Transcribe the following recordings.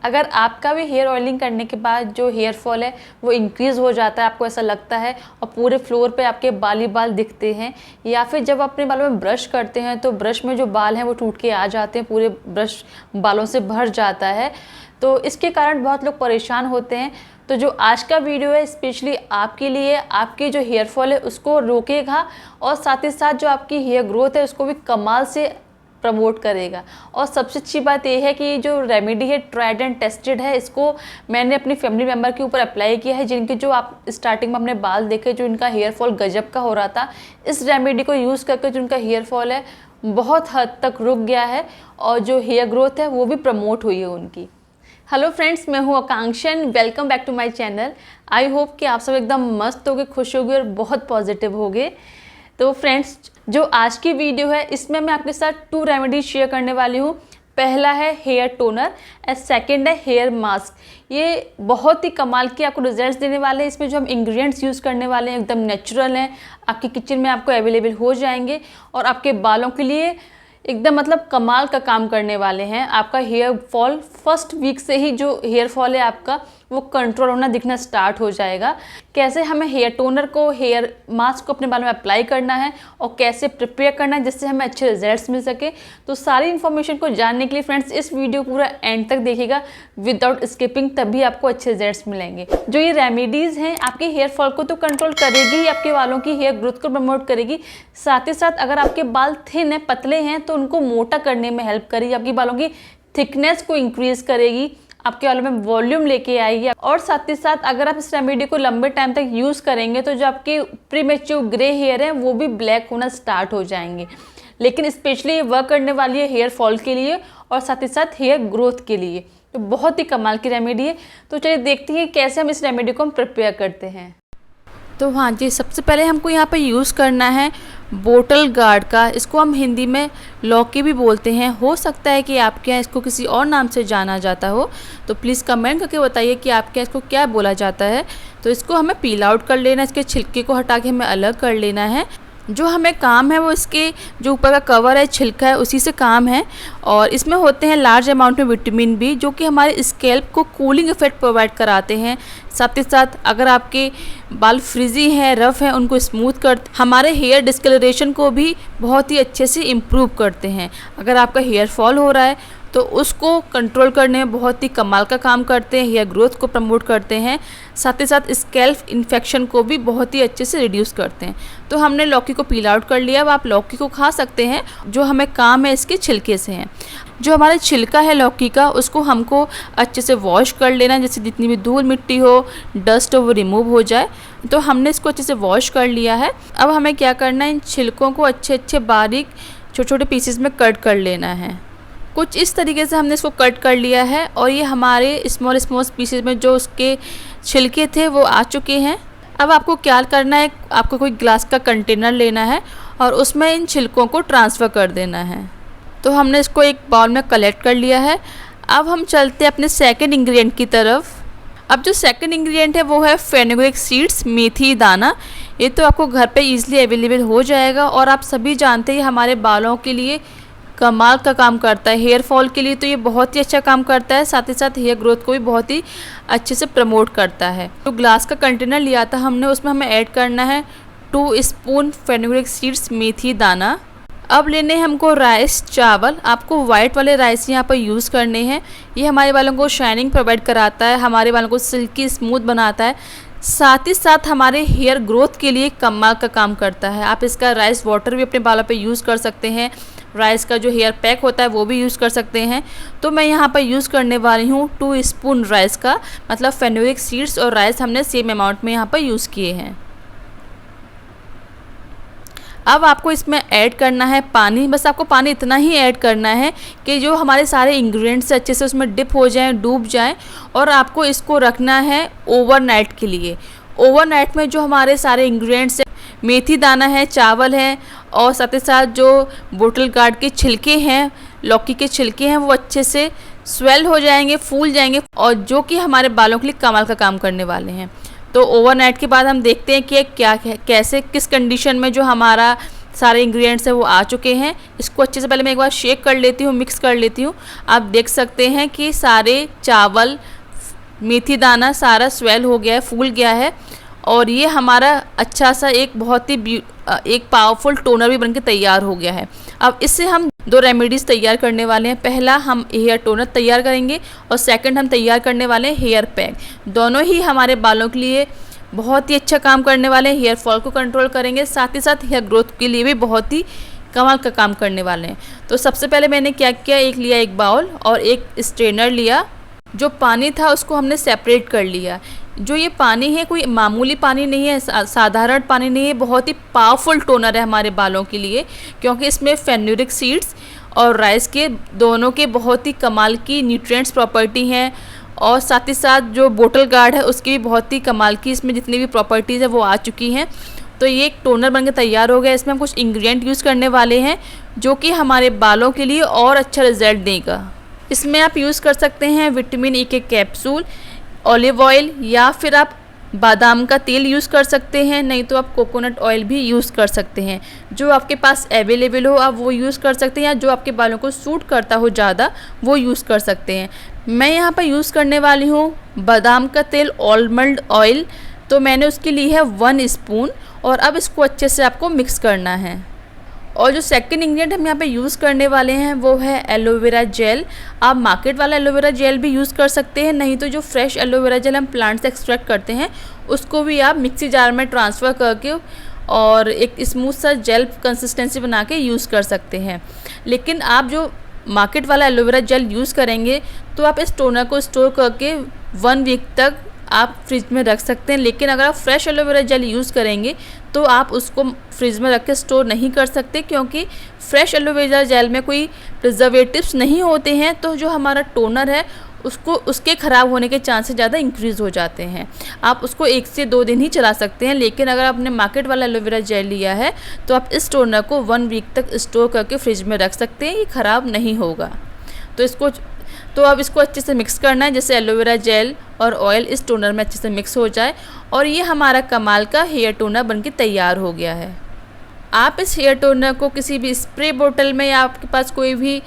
अगर आपका भी हेयर ऑयलिंग करने के बाद जो हेयर फॉल है वो इंक्रीज़ हो जाता है, आपको ऐसा लगता है और पूरे फ्लोर पे आपके बाल ही बाल दिखते हैं, या फिर जब अपने बालों में ब्रश करते हैं तो ब्रश में जो बाल हैं वो टूट के आ जाते हैं, पूरे ब्रश बालों से भर जाता है, तो इसके कारण बहुत लोग परेशान होते हैं। तो जो आज का वीडियो है स्पेशली आपके लिए, आपके जो हेयर फॉल है उसको रोकेगा और साथ ही साथ जो आपकी हेयर ग्रोथ है उसको भी कमाल से प्रमोट करेगा। और सबसे अच्छी बात यह है कि जो रेमेडी है ट्राइड एंड टेस्टेड है, इसको मैंने अपनी फैमिली मेम्बर के ऊपर अप्लाई किया है, जिनके जो आप स्टार्टिंग में अपने बाल देखे जो इनका हेयर फॉल गजब का हो रहा था, इस रेमेडी को यूज़ करके जो उनका हेयर फॉल है बहुत हद तक रुक गया है और जो हेयर ग्रोथ है वो भी प्रमोट हुई है उनकी। हेलो फ्रेंड्स, मैं हूँ Akanksha and welcome back to my channel. I hope कि आप सब एकदम मस्त होगे, खुश होगे और बहुत पॉजिटिव होगे। तो फ्रेंड्स, जो आज की वीडियो है इसमें मैं आपके साथ 2 रेमेडी शेयर करने वाली हूँ। पहला है हेयर टोनर एंड सेकंड है हेयर मास्क। ये बहुत ही कमाल के आपको रिजल्ट्स देने वाले हैं। इसमें जो हम इंग्रेडिएंट्स यूज़ करने वाले हैं एकदम नेचुरल हैं, आपके किचन में आपको अवेलेबल हो जाएंगे और आपके बालों के लिए एकदम मतलब कमाल का काम करने वाले हैं। आपका हेयर फॉल फर्स्ट वीक से ही जो हेयर फॉल है आपका वो कंट्रोल होना दिखना स्टार्ट हो जाएगा। कैसे हमें हेयर टोनर को, हेयर मास्क को अपने बालों में अप्लाई करना है और कैसे प्रिपेयर करना है जिससे हमें अच्छे रिजल्ट्स मिल सके, तो सारी इन्फॉर्मेशन को जानने के लिए फ्रेंड्स इस वीडियो पूरा एंड तक देखिएगा विदाउट स्किपिंग, तभी आपको अच्छे रिजल्ट्स मिलेंगे। जो ये रेमेडीज़ हैं आपके हेयर फॉल को तो कंट्रोल करेगी ही, आपके बालों की हेयर ग्रोथ को प्रमोट करेगी, साथ ही साथ अगर आपके बाल थिन है, पतले हैं, तो उनको मोटा करने में हेल्प करेगी, आपकी बालों की थिकनेस को इंक्रीज करेगी, आपके बालों में वॉल्यूम लेके आएगी। और साथ ही साथ अगर आप इस रेमेडी को लंबे टाइम तक यूज़ करेंगे तो जो आपके प्रीमेच्योर ग्रे हेयर हैं वो भी ब्लैक होना स्टार्ट हो जाएंगे। लेकिन स्पेशली ये वर्क करने वाली है हेयर फॉल के लिए और साथ ही साथ हेयर ग्रोथ के लिए, तो बहुत ही कमाल की रेमेडी है। तो चलिए देखते हैं कैसे हम इस रेमेडी को हम प्रिपेयर करते हैं। तो हाँ जी, सबसे पहले हमको यहाँ पर यूज़ करना है बोटल गार्ड का। इसको हम हिंदी में लौकी भी बोलते हैं, हो सकता है कि आपके यहाँ इसको किसी और नाम से जाना जाता हो, तो प्लीज़ कमेंट करके बताइए कि आपके यहाँ इसको क्या बोला जाता है। तो इसको हमें पील आउट कर लेना है, इसके छिलके को हटा के हमें अलग कर लेना है। जो हमें काम है वो इसके जो ऊपर का कवर है, छिलका है, उसी से काम है। और इसमें होते हैं लार्ज अमाउंट में विटामिन बी जो कि हमारे स्कैल्प को कूलिंग इफेक्ट प्रोवाइड कराते हैं। साथ ही साथ अगर आपके बाल फ्रिजी हैं, रफ़ हैं, उनको स्मूथ करते, हमारे हेयर डिस्कलरेशन को भी बहुत ही अच्छे से इम्प्रूव करते हैं। अगर आपका हेयर फॉल हो रहा है तो उसको कंट्रोल करने में बहुत ही कमाल का काम करते हैं, हेयर ग्रोथ को प्रमोट करते हैं, साथ ही साथ स्कैल्प इन्फेक्शन को भी बहुत ही अच्छे से रिड्यूस करते हैं। तो हमने लौकी को पील आउट कर लिया। अब आप लौकी को खा सकते हैं, जो हमें काम है इसके छिलके से हैं। जो हमारा छिलका है लौकी का उसको हमको अच्छे से वॉश कर लेना, जैसे जितनी भी धूल मिट्टी हो, डस्ट हो, वो रिमूव हो जाए। तो हमने इसको अच्छे से वॉश कर लिया है। अब हमें क्या करना है, इन छिलकों को अच्छे अच्छे बारीक छोटे छोटे पीसेस में कट कर लेना है। कुछ इस तरीके से हमने इसको कट कर लिया है और ये हमारे स्मॉल स्मॉल पीसेस में जो उसके छिलके थे वो आ चुके हैं। अब आपको क्या करना है, आपको कोई ग्लास का कंटेनर लेना है और उसमें इन छिलकों को ट्रांसफ़र कर देना है। तो हमने इसको एक बाउल में कलेक्ट कर लिया है। अब हम चलते हैं अपने सेकंड इंग्रेडिएंट की तरफ। अब जो सेकंड इंग्रेडिएंट है वो है फेनुग्रीक सीड्स, मेथी दाना। ये तो आपको घर पे इजीली अवेलेबल हो जाएगा और आप सभी जानते हैं हमारे बालों के लिए कमाल का काम करता है। हेयर फॉल के लिए तो ये बहुत ही अच्छा काम करता है, साथ ही साथ हेयर ग्रोथ को भी बहुत ही अच्छे से प्रमोट करता है। तो ग्लास का कंटेनर लिया था हमने, उसमें हमें ऐड करना है 2 स्पून फेनुग्रीक सीड्स, मेथी दाना। अब लेने हमको राइस चावल, आपको वाइट वाले राइस यहाँ पर यूज़ करने हैं। ये हमारे बालों को शाइनिंग प्रोवाइड कराता है, हमारे बालों को सिल्की स्मूथ बनाता है, साथ ही साथ हमारे हेयर ग्रोथ के लिए कमाल का काम करता है। आप इसका राइस वाटर भी अपने बालों पे यूज़ कर सकते हैं, राइस का जो हेयर पैक होता है वो भी यूज़ कर सकते हैं। तो मैं यहाँ पर यूज़ करने वाली हूँ 2 स्पून राइस का, मतलब फेनुग्रीक सीड्स और राइस हमने सेम अमाउंट में यहाँ पर यूज़ किए हैं। अब आपको इसमें ऐड करना है पानी। बस आपको पानी इतना ही ऐड करना है कि जो हमारे सारे इंग्रेडिएंट्स अच्छे से उसमें डिप हो जाएं, डूब जाएं, और आपको इसको रखना है ओवरनाइट के लिए। ओवरनाइट में जो हमारे सारे इंग्रेडिएंट्स, मेथी दाना है, चावल है और साथ ही साथ जो बोटल गार्ड के छिलके हैं, लौकी के छिलके हैं, वो अच्छे से स्वेल हो जाएंगे, फूल जाएंगे और जो कि हमारे बालों के लिए कमाल का काम करने वाले हैं। तो ओवरनाइट के बाद हम देखते हैं कि क्या कैसे किस कंडीशन में जो हमारा सारे इंग्रेडिएंट्स हैं वो आ चुके हैं। इसको अच्छे से पहले मैं एक बार शेक कर लेती हूँ, मिक्स कर लेती हूँ। आप देख सकते हैं कि सारे चावल, मेथी दाना सारा स्वेल हो गया है, फूल गया है और ये हमारा अच्छा सा एक बहुत ही एक पावरफुल टोनर भी बनके तैयार हो गया है। अब इससे हम 2 रेमेडीज़ तैयार करने वाले हैं। पहला हम हेयर टोनर तैयार करेंगे और सेकंड हम तैयार करने वाले हैं हेयर पैक। दोनों ही हमारे बालों के लिए बहुत ही अच्छा काम करने वाले हैं, हेयर फॉल को कंट्रोल करेंगे, साथ ही साथ हेयर ग्रोथ के लिए भी बहुत ही कमाल का काम करने वाले हैं। तो सबसे पहले मैंने क्या किया, एक बाउल और एक स्ट्रेनर लिया। जो पानी था उसको हमने सेपरेट कर लिया। जो ये पानी है कोई मामूली पानी नहीं है, साधारण पानी नहीं है, बहुत ही पावरफुल टोनर है हमारे बालों के लिए, क्योंकि इसमें फेनुग्रीक सीड्स और राइस के दोनों के बहुत ही कमाल की न्यूट्रिएंट्स प्रॉपर्टी हैं और साथ ही साथ जो बोटल गार्ड है उसकी भी बहुत ही कमाल की इसमें जितनी भी प्रॉपर्टीज़ है वो आ चुकी हैं। तो ये एक टोनर बनके तैयार हो गया। इसमें हम कुछ इंग्रेडिएंट यूज़ करने वाले हैं जो कि हमारे बालों के लिए और अच्छा रिजल्ट देगा। इसमें आप यूज़ कर सकते हैं विटामिन ई के कैप्सूल, ऑलिव ऑयल या फिर आप बादाम का तेल यूज़ कर सकते हैं, नहीं तो आप कोकोनट ऑयल भी यूज़ कर सकते हैं। जो आपके पास अवेलेबल हो आप वो यूज़ कर सकते हैं या जो आपके बालों को सूट करता हो ज़्यादा वो यूज़ कर सकते हैं। मैं यहाँ पर यूज़ करने वाली हूँ बादाम का तेल, आलमंड ऑयल। तो मैंने उसकी ली है 1 स्पून और अब इसको अच्छे से आपको मिक्स करना है। और जो सेकंड इंग्रेडिएंट हम यहाँ पे यूज़ करने वाले हैं वो है एलोवेरा जेल। आप मार्केट वाला एलोवेरा जेल भी यूज़ कर सकते हैं, नहीं तो जो फ्रेश एलोवेरा जेल हम प्लांट से एक्सट्रैक्ट करते हैं उसको भी आप मिक्सी जार में ट्रांसफ़र करके और एक स्मूथ सा जेल कंसिस्टेंसी बना के यूज़ कर सकते हैं। लेकिन आप जो मार्केट वाला एलोवेरा जेल यूज़ करेंगे तो आप इस टोनर को स्टोर करके 1 वीक तक आप फ्रिज में रख सकते हैं। लेकिन अगर आप फ्रेश एलोवेरा जेल यूज़ करेंगे तो आप उसको फ्रिज में रख के स्टोर नहीं कर सकते, क्योंकि फ्रेश एलोवेरा जेल में कोई प्रिजर्वेटिव्स नहीं होते हैं। तो जो हमारा टोनर है उसके ख़राब होने के चांसेस ज़्यादा इंक्रीज़ हो जाते हैं। आप उसको 1 से 2 दिन ही चला सकते हैं। लेकिन अगर आपने मार्केट वाला एलोवेरा जेल लिया है तो आप इस टोनर को 1 वीक तक स्टोर करके फ्रिज में रख सकते हैं, ये ख़राब नहीं होगा। तो अब इसको अच्छे से मिक्स करना है, जैसे एलोवेरा जेल और ऑयल इस टोनर में अच्छे से मिक्स हो जाए और ये हमारा कमाल का हेयर टोनर बनके तैयार हो गया है। आप इस हेयर टोनर को किसी भी स्प्रे बोतल में या आपके पास कोई भी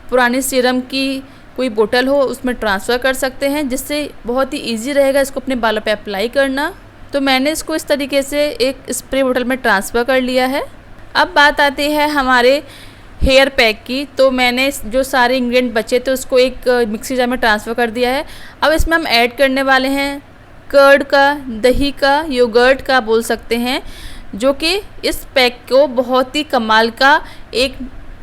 पुरानी सीरम की कोई बोतल हो उसमें ट्रांसफ़र कर सकते हैं, जिससे बहुत ही ईजी रहेगा इसको अपने बालों पे अप्लाई करना। तो मैंने इसको इस तरीके से एक स्प्रे बोतल में ट्रांसफ़र कर लिया है। अब बात आती है हमारे हेयर पैक की। तो मैंने जो सारे इंग्रेडिएंट बचे थे उसको एक मिक्सी जार में ट्रांसफ़र कर दिया है। अब इसमें हम ऐड करने वाले हैं कर्ड का, दही का, योगर्ट का बोल सकते हैं, जो कि इस पैक को बहुत ही कमाल का एक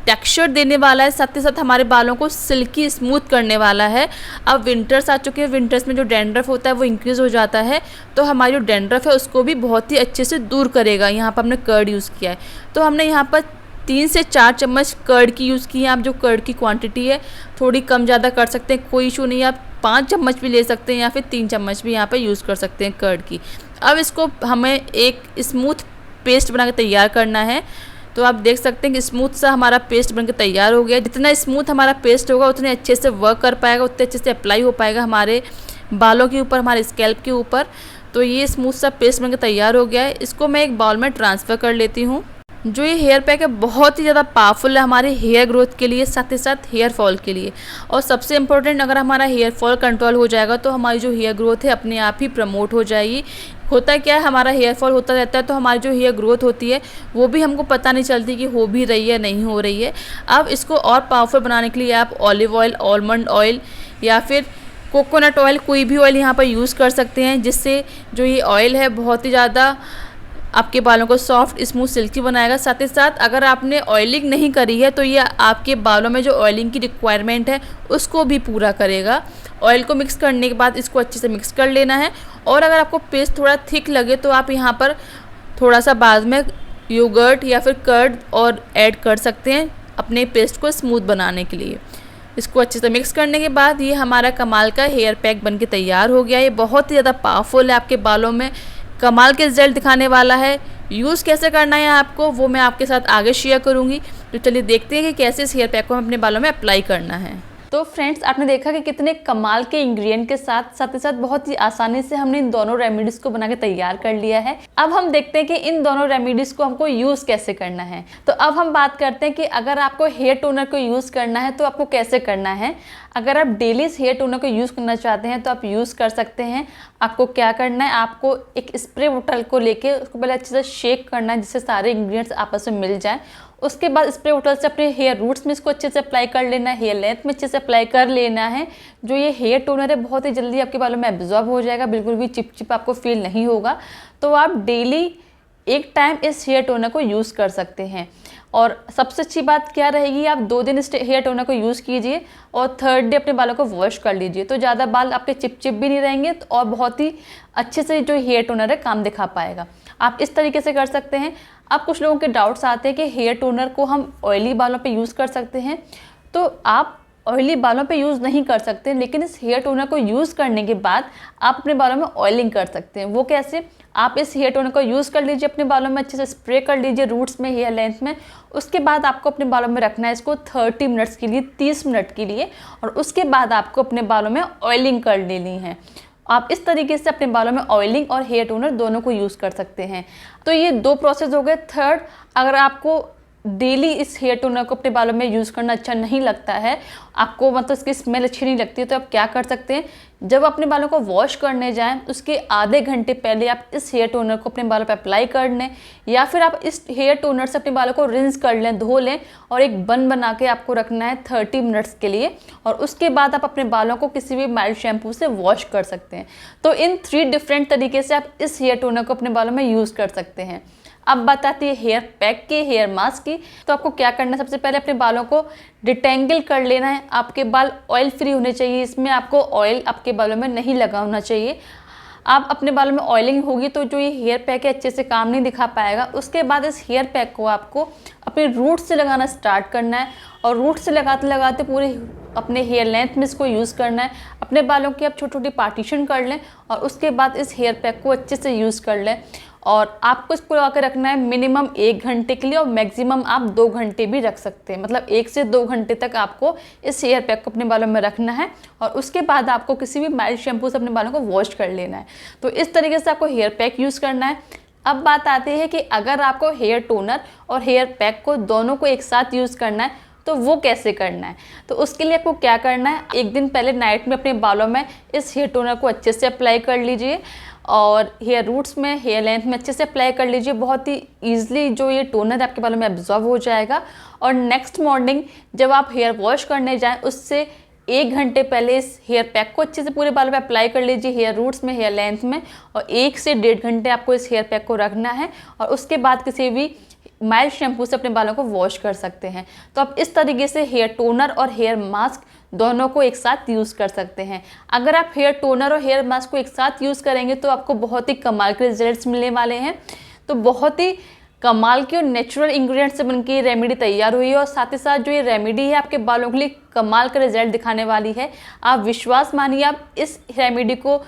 टेक्सचर देने वाला है, साथ ही साथ हमारे बालों को सिल्की स्मूथ करने वाला है। अब विंटर्स आ चुके हैं, विंटर्स में जो डैंड्रफ होता है वो इंक्रीज़ हो जाता है, तो हमारी जो डैंड्रफ है उसको भी बहुत ही अच्छे से दूर करेगा। यहाँ पर हमने कर्ड यूज़ किया है, तो हमने यहाँ पर 3 से 4 चम्मच कर्ड की यूज़ की है। आप जो कर्ड की क्वांटिटी है थोड़ी कम ज़्यादा कर सकते हैं, कोई इशू नहीं है। आप 5 चम्मच भी ले सकते हैं या फिर 3 चम्मच भी यहाँ पे यूज़ कर सकते हैं कर्ड की। अब इसको हमें एक स्मूथ पेस्ट बना के तैयार करना है। तो आप देख सकते हैं कि स्मूथ सा हमारा पेस्ट बनके तैयार हो गया। जितना स्मूथ हमारा पेस्ट होगा उतने अच्छे से वर्क कर पाएगा, उतने अच्छे से अप्लाई हो पाएगा हमारे बालों के ऊपर, हमारे स्कैल्प के ऊपर। तो ये स्मूथ सा पेस्ट बनके तैयार हो गया है। इसको मैं एक बाउल में ट्रांसफ़र कर लेती हूँ। जो ये हेयर पैक है बहुत ही ज़्यादा पावरफुल है हमारे हेयर ग्रोथ के लिए, साथ ही साथ हेयर फॉल के लिए। और सबसे इम्पोर्टेंट, अगर हमारा हेयर फॉल कंट्रोल हो जाएगा तो हमारी जो हेयर ग्रोथ है अपने आप ही प्रमोट हो जाएगी। होता क्या है, हमारा हेयर फॉल होता रहता है तो हमारी जो हेयर ग्रोथ होती है वो भी हमको पता नहीं चलती कि हो भी रही है नहीं हो रही है। अब इसको और पावरफुल बनाने के लिए आप ऑलिव ऑयल, आलमंड ऑयल या फिर कोकोनट ऑयल, कोई भी ऑयल यहाँ पर यूज़ कर सकते हैं, जिससे जो ये ऑयल है बहुत ही ज़्यादा आपके बालों को सॉफ्ट, स्मूथ, सिल्की बनाएगा। साथ ही साथ अगर आपने ऑयलिंग नहीं करी है तो ये आपके बालों में जो ऑयलिंग की रिक्वायरमेंट है उसको भी पूरा करेगा। ऑयल को मिक्स करने के बाद इसको अच्छे से मिक्स कर लेना है। और अगर आपको पेस्ट थोड़ा थिक लगे तो आप यहाँ पर थोड़ा सा बाद में योगर्ट या फिर कर्ड और ऐड कर सकते हैं अपने पेस्ट को स्मूथ बनाने के लिए। इसको अच्छे से मिक्स करने के बाद ये हमारा कमाल का हेयर पैक बनके तैयार हो गया। ये बहुत ही ज़्यादा पावरफुल है, आपके बालों में कमाल के रिजल्ट दिखाने वाला है। यूज़ कैसे करना है आपको वो मैं आपके साथ आगे शेयर करूँगी। तो चलिए देखते हैं कि कैसे इस हेयर पैक को हम अपने बालों में अप्लाई करना है। तो फ्रेंड्स, आपने देखा कि कितने कमाल के इंग्रेडिएंट के साथ साथ ही साथ बहुत ही आसानी से हमने इन दोनों रेमेडीज को बना के तैयार कर लिया है। अब हम देखते हैं कि इन दोनों रेमेडीज को हमको यूज कैसे करना है। तो अब हम बात करते हैं कि अगर आपको हेयर टोनर को यूज करना है तो आपको कैसे करना है। अगर आप डेली इस हेयर टोनर को यूज़ करना चाहते हैं तो आप यूज़ कर सकते हैं। आपको क्या करना है, आपको एक स्प्रे बोतल को लेके उसको पहले अच्छे से शेक करना है जिससे सारे इंग्रेडिएंट्स आपस में मिल जाएं। उसके बाद स्प्रे बोतल से अपने हेयर रूट्स में इसको अच्छे से अप्लाई कर लेना है, हेयर लेंथ में अच्छे से अप्लाई कर लेना है। जो ये हेयर टोनर है बहुत ही जल्दी आपके बालों में एब्जॉर्ब हो जाएगा, बिल्कुल भी चिपचिप आपको फील नहीं होगा। तो आप डेली एक टाइम इस हेयर टोनर को यूज़ कर सकते हैं। और सबसे अच्छी बात क्या रहेगी, आप 2 दिन इस हेयर टोनर को यूज़ कीजिए और 3rd डे अपने बालों को वॉश कर लीजिए, तो ज़्यादा बाल आपके चिपचिप भी नहीं रहेंगे और बहुत ही अच्छे से जो हेयर टोनर है काम दिखा पाएगा। आप इस तरीके से कर सकते हैं। अब कुछ लोगों के डाउट्स आते हैं कि हेयर टोनर को हम ऑयली बालों पे यूज़ कर सकते हैं। तो आप ऑयली बालों पे यूज़ नहीं कर सकते, लेकिन इस हेयर टोनर को यूज़ करने के बाद आप अपने बालों में ऑयलिंग कर सकते हैं। वो कैसे, आप इस हेयर टोनर को यूज़ कर लीजिए, अपने बालों में अच्छे से स्प्रे कर लीजिए रूट्स में, हेयर लेंथ में। उसके बाद आपको अपने बालों में रखना है इसको 30 मिनट्स के लिए, 30 मिनट के लिए, और उसके बाद आपको अपने बालों में ऑयलिंग कर लेनी है। आप इस तरीके से अपने बालों में ऑयलिंग और हेयर टोनर दोनों को यूज़ कर सकते हैं। तो ये 2 प्रोसेस हो गए। 3rd, अगर आपको डेली इस हेयर टोनर को अपने बालों में यूज़ करना अच्छा नहीं लगता है, आपको मतलब इसकी स्मेल अच्छी नहीं लगती है, तो आप क्या कर सकते हैं, जब अपने बालों को वॉश करने जाएं उसके आधे घंटे पहले आप इस हेयर टोनर को अपने बालों पर अप्लाई कर लें, या फिर आप इस हेयर टोनर से अपने बालों को रिंस कर लें, धो लें, और एक बन बना के आपको रखना है 30 मिनट्स के लिए। और उसके बाद आप अपने बालों को किसी भी माइल्ड शैम्पू से वॉश कर सकते हैं। तो इन 3 डिफरेंट तरीके से आप इस हेयर टोनर को अपने बालों में यूज़ कर सकते हैं। अब बात आती है हेयर पैक की, हेयर मास्क की। तो आपको क्या करना है, सबसे पहले अपने बालों को डिटेंगल कर लेना है। आपके बाल ऑयल फ्री होने चाहिए, इसमें आपको ऑयल आपके बालों में नहीं लगा होना चाहिए। आप अपने बालों में ऑयलिंग होगी तो जो ये हेयर पैक है अच्छे से काम नहीं दिखा पाएगा। उसके बाद इस हेयर पैक को आपको अपने रूट से लगाना स्टार्ट करना है, और रूट से लगाते लगाते पूरे अपने हेयर लेंथ में इसको यूज़ करना है। अपने बालों की आप छोटी छोटी पार्टीशन कर लें और उसके बाद इस हेयर पैक को अच्छे से यूज़ कर लें। और आपको इसको लगा के रखना है मिनिमम 1 घंटे के लिए, और मैक्सिमम आप 2 घंटे भी रख सकते हैं। मतलब 1 से 2 घंटे तक आपको इस हेयर पैक को अपने बालों में रखना है, और उसके बाद आपको किसी भी माइल्ड शैम्पू से अपने बालों को वॉश कर लेना है। तो इस तरीके से आपको हेयर पैक यूज़ करना है। अब बात आती है कि अगर आपको हेयर टोनर और हेयर पैक को दोनों को एक साथ यूज़ करना है तो वो कैसे करना है। तो उसके लिए आपको क्या करना है, एक दिन पहले नाइट में अपने बालों में इस हेयर टोनर को अच्छे से अप्लाई कर लीजिए, और हेयर रूट्स में, हेयर लेंथ में अच्छे से अप्लाई कर लीजिए। बहुत ही ईजिली जो ये टोनर आपके बालों में एब्जॉर्ब हो जाएगा। और नेक्स्ट मॉर्निंग जब आप हेयर वॉश करने जाएं उससे 1 घंटे पहले इस हेयर पैक को अच्छे से पूरे बालों में अप्लाई कर लीजिए, हेयर रूट्स में, हेयर लेंथ में, और 1 से 1.5 घंटे आपको इस हेयर पैक को रखना है, और उसके बाद किसी भी माइल्ड शैम्पू से अपने बालों को वॉश कर सकते हैं। तो आप इस तरीके से हेयर टोनर और हेयर मास्क दोनों को एक साथ यूज़ कर सकते हैं। अगर आप हेयर टोनर और हेयर मास्क को एक साथ यूज़ करेंगे तो आपको बहुत ही कमाल के रिजल्ट्स मिलने वाले हैं। तो बहुत ही कमाल की और नेचुरल इंग्रेडिएंट से बनके ये रेमेडी तैयार हुई है, और साथ ही साथ जो ये रेमेडी है आपके बालों के लिए कमाल का रिजल्ट दिखाने वाली है। आप विश्वास मानिए, आप इस रेमेडी को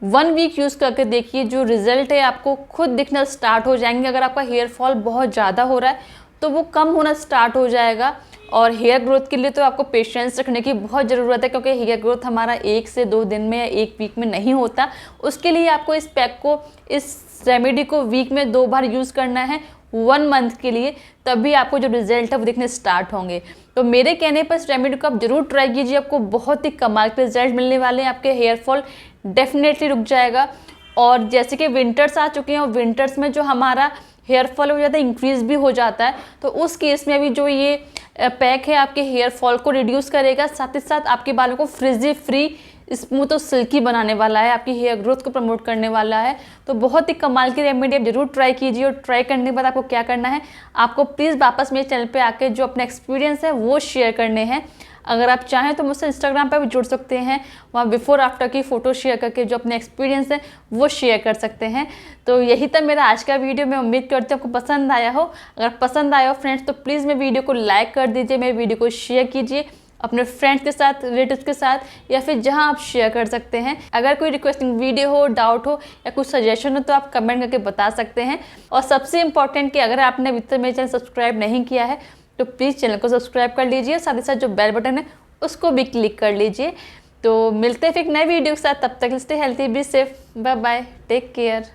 1 वीक यूज़ करके देखिए, जो रिजल्ट है आपको खुद दिखना स्टार्ट हो जाएंगे। अगर आपका हेयर फॉल बहुत ज़्यादा हो रहा है तो वो कम होना स्टार्ट हो जाएगा। और हेयर ग्रोथ के लिए तो आपको पेशेंस रखने की बहुत ज़रूरत है, क्योंकि हेयर ग्रोथ हमारा 1 से 2 दिन में या 1 वीक में नहीं होता। उसके लिए आपको इस पैक को, इस रेमेडी को वीक में 2 बार यूज़ करना है 1 मंथ के लिए, तभी आपको जो रिजल्ट है वो दिखने स्टार्ट होंगे। तो मेरे कहने पर इस रेमेडी को आप जरूर ट्राई कीजिए, आपको बहुत ही कमाल के रिजल्ट मिलने वाले हैं। आपके हेयर फॉल डेफिनेटली रुक जाएगा। और जैसे कि विंटर्स आ चुके हैं, और विंटर्स में जो हमारा हेयर फॉल हो जाता है, इंक्रीज़ भी हो जाता है, तो उस केस में भी जो ये पैक है आपके हेयर फॉल को रिड्यूस करेगा, साथ ही साथ आपके बालों को फ्रिजी फ्री, स्मूथ और सिल्की बनाने वाला है, आपकी हेयर ग्रोथ को प्रमोट करने वाला है। तो बहुत ही कमाल की रेमेडी आप जरूर ट्राई कीजिए। और ट्राई करने के बाद आपको क्या करना है, आपको प्लीज़ वापस मेरे चैनल पे आके जो अपने एक्सपीरियंस है वो शेयर करने हैं। अगर आप चाहें तो मुझसे इंस्टाग्राम पर भी जुड़ सकते हैं, वहाँ बिफोर आफ्टर की फ़ोटो शेयर करके जो अपने एक्सपीरियंस है वो शेयर कर सकते हैं। तो यही था मेरा आज का वीडियो। मैं उम्मीद करती हूँ आपको पसंद आया हो। अगर पसंद आया हो फ्रेंड्स तो प्लीज़ मेरे वीडियो को लाइक कर दीजिए, मेरे वीडियो को शेयर कीजिए अपने फ्रेंड्स के साथ, रिलेटिव्स के साथ, या फिर जहां आप शेयर कर सकते हैं। अगर कोई रिक्वेस्टिंग वीडियो हो, डाउट हो या कुछ सजेशन हो तो आप कमेंट करके बता सकते हैं। और सबसे इम्पॉर्टेंट कि अगर आपने अभी तक मेरे चैनल सब्सक्राइब नहीं किया है तो प्लीज़ चैनल को सब्सक्राइब कर लीजिए, साथ ही साथ जो बेल बटन है उसको भी क्लिक कर लीजिए। तो मिलते हैं फिर एक नए वीडियो के साथ, तब तक stay healthy, be safe, bye bye, take care.